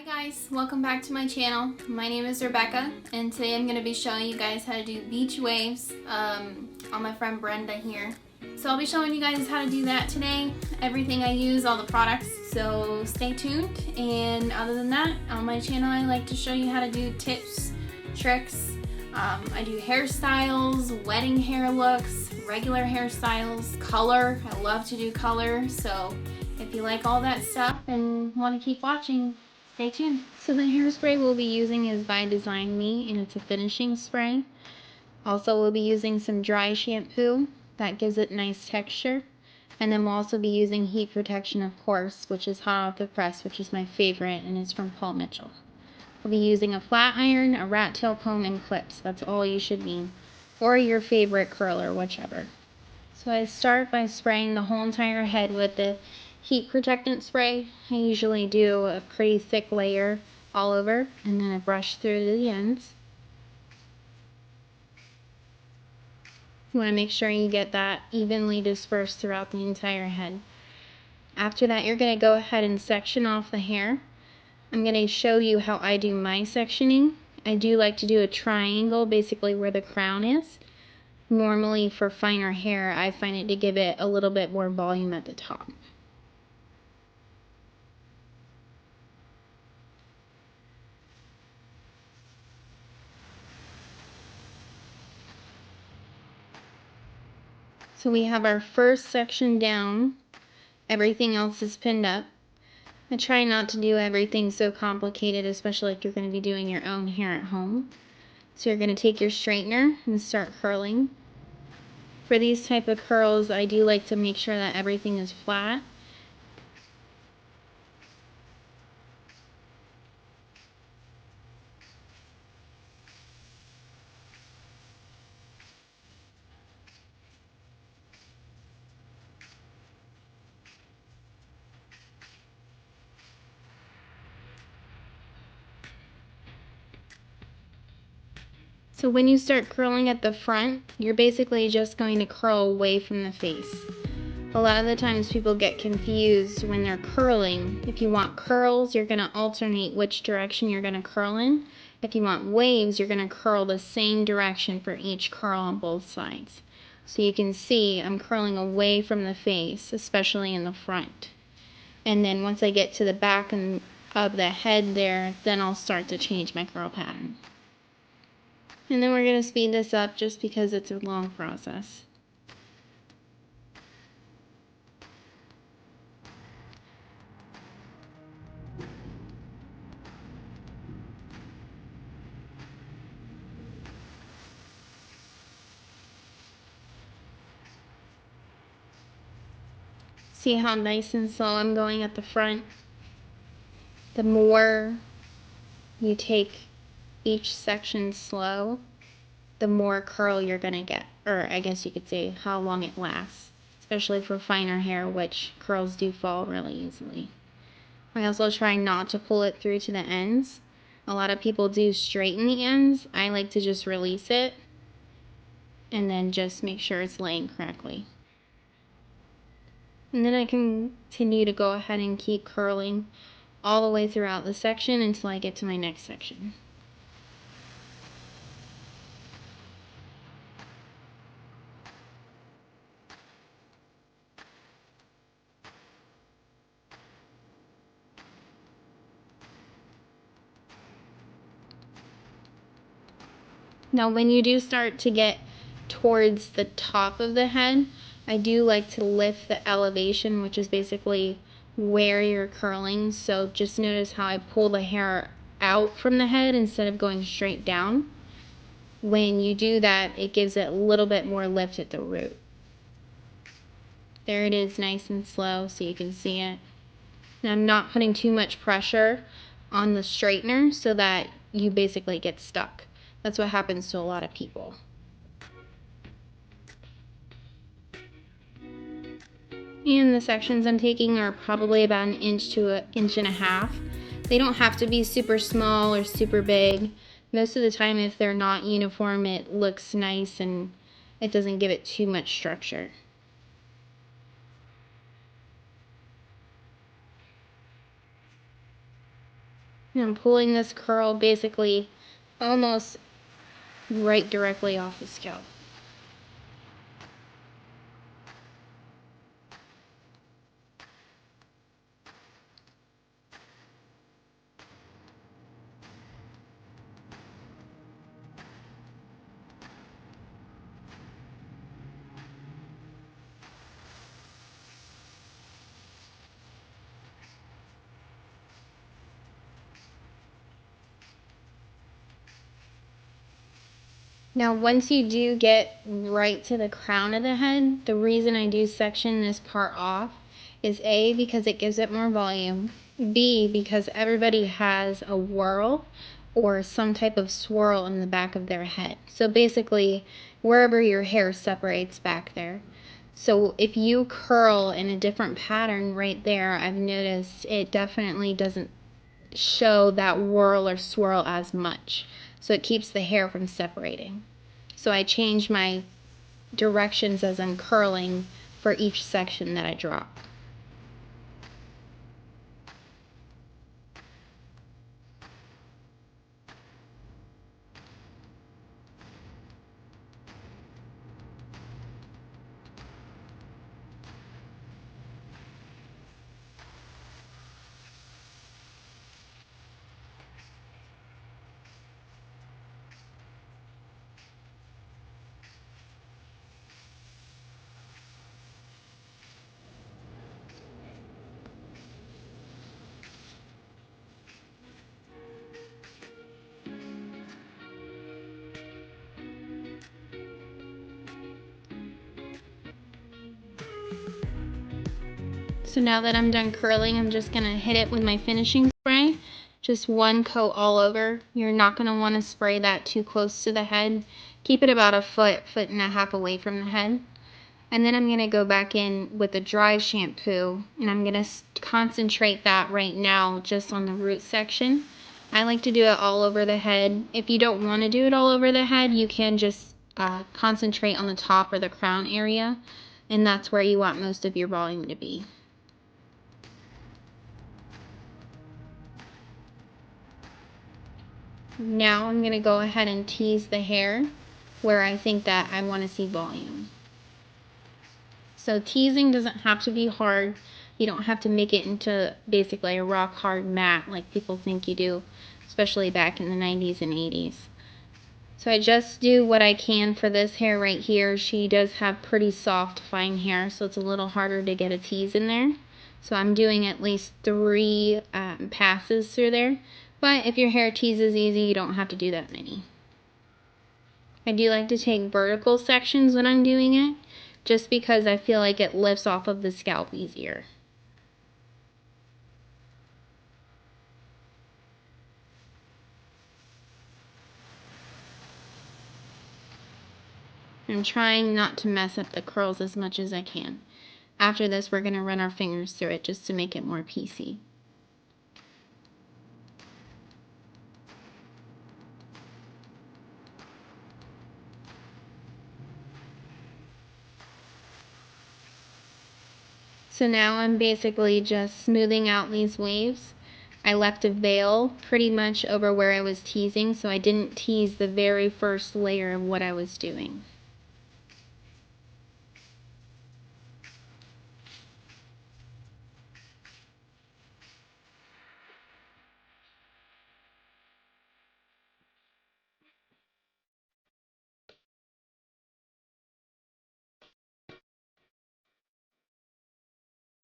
Hi guys, welcome back to my channel. My name is Rebekah and today I'm going to be showing you guys how to do beach waves on my friend Brenda here. So I'll be showing you guys how to do that today, everything I use, all the products, so stay tuned. And other than that, on my channel I like to show you how to do tips, tricks. I do hairstyles, wedding hair looks, regular hairstyles, color. I love to do color, so if you like all that stuff and want to keep watching, stay tuned. So the hairspray we'll be using is by Design Me, and it's a finishing spray. Also, we'll be using some dry shampoo that gives it nice texture. And then we'll also be using heat protection, of course, which is hot off the press, which is my favorite, and it's from Paul Mitchell. We'll be using a flat iron, a rat tail comb, and clips. That's all you should need. Or your favorite curler, whichever. So I start by spraying the whole entire head with the heat protectant spray. I usually do a pretty thick layer all over, and then I brush through the ends. You want to make sure you get that evenly dispersed throughout the entire head. After that, you're going to go ahead and section off the hair. I'm going to show you how I do my sectioning. I do like to do a triangle, basically where the crown is. Normally for finer hair, I find it to give it a little bit more volume at the top. So we have our first section down. Everything else is pinned up. I try not to do everything so complicated, especially if you're going to be doing your own hair at home. So you're going to take your straightener and start curling. For these type of curls, I do like to make sure that everything is flat. So when you start curling at the front, you're basically just going to curl away from the face. A lot of the times people get confused when they're curling. If you want curls, you're going to alternate which direction you're going to curl in. If you want waves, you're going to curl the same direction for each curl on both sides. So you can see I'm curling away from the face, especially in the front. And then once I get to the back of the head there, then I'll start to change my curl pattern. And then we're going to speed this up just because it's a long process. See how nice and slow I'm going at the front? The more you take each section slow, the more curl you're going to get. Or I guess you could say how long it lasts. Especially for finer hair, which curls do fall really easily. I also try not to pull it through to the ends. A lot of people do straighten the ends. I like to just release it and then just make sure it's laying correctly. And then I continue to go ahead and keep curling all the way throughout the section until I get to my next section. Now when you do start to get towards the top of the head, I do like to lift the elevation, which is basically where you're curling. So just notice how I pull the hair out from the head instead of going straight down. When you do that, it gives it a little bit more lift at the root. There it is, nice and slow, so you can see it. And I'm not putting too much pressure on the straightener so that you basically get stuck. That's what happens to a lot of people. And the sections I'm taking are probably about 1 inch to 1.5 inches. They don't have to be super small or super big. Most of the time, if they're not uniform, it looks nice and it doesn't give it too much structure. And I'm pulling this curl basically almost right directly off the scalp. Now, once you do get right to the crown of the head, the reason I do section this part off is A, because it gives it more volume, B, because everybody has a whirl or some type of swirl in the back of their head. So basically, wherever your hair separates back there. So if you curl in a different pattern right there, I've noticed it definitely doesn't show that whirl or swirl as much. So it keeps the hair from separating. So I change my directions as I'm curling for each section that I drop. So now that I'm done curling, I'm just going to hit it with my finishing spray. Just one coat all over. You're not going to want to spray that too close to the head. Keep it about a foot, foot and a half away from the head. And then I'm going to go back in with a dry shampoo, and I'm going to concentrate that right now just on the root section. I like to do it all over the head. If you don't want to do it all over the head, you can just concentrate on the top or the crown area, and that's where you want most of your volume to be. Now I'm going to go ahead and tease the hair where I think that I want to see volume. So teasing doesn't have to be hard. You don't have to make it into basically a rock hard mat like people think you do, especially back in the 90s and 80s. So I just do what I can for this hair right here. She does have pretty soft, fine hair, so it's a little harder to get a tease in there. So I'm doing at least 3 passes through there. But if your hair teases easy, you don't have to do that many. I do like to take vertical sections when I'm doing it, just because I feel like it lifts off of the scalp easier. I'm trying not to mess up the curls as much as I can. After this, we're going to run our fingers through it just to make it more piecey. So now I'm basically just smoothing out these waves. I left a veil pretty much over where I was teasing, so I didn't tease the very first layer of what I was doing.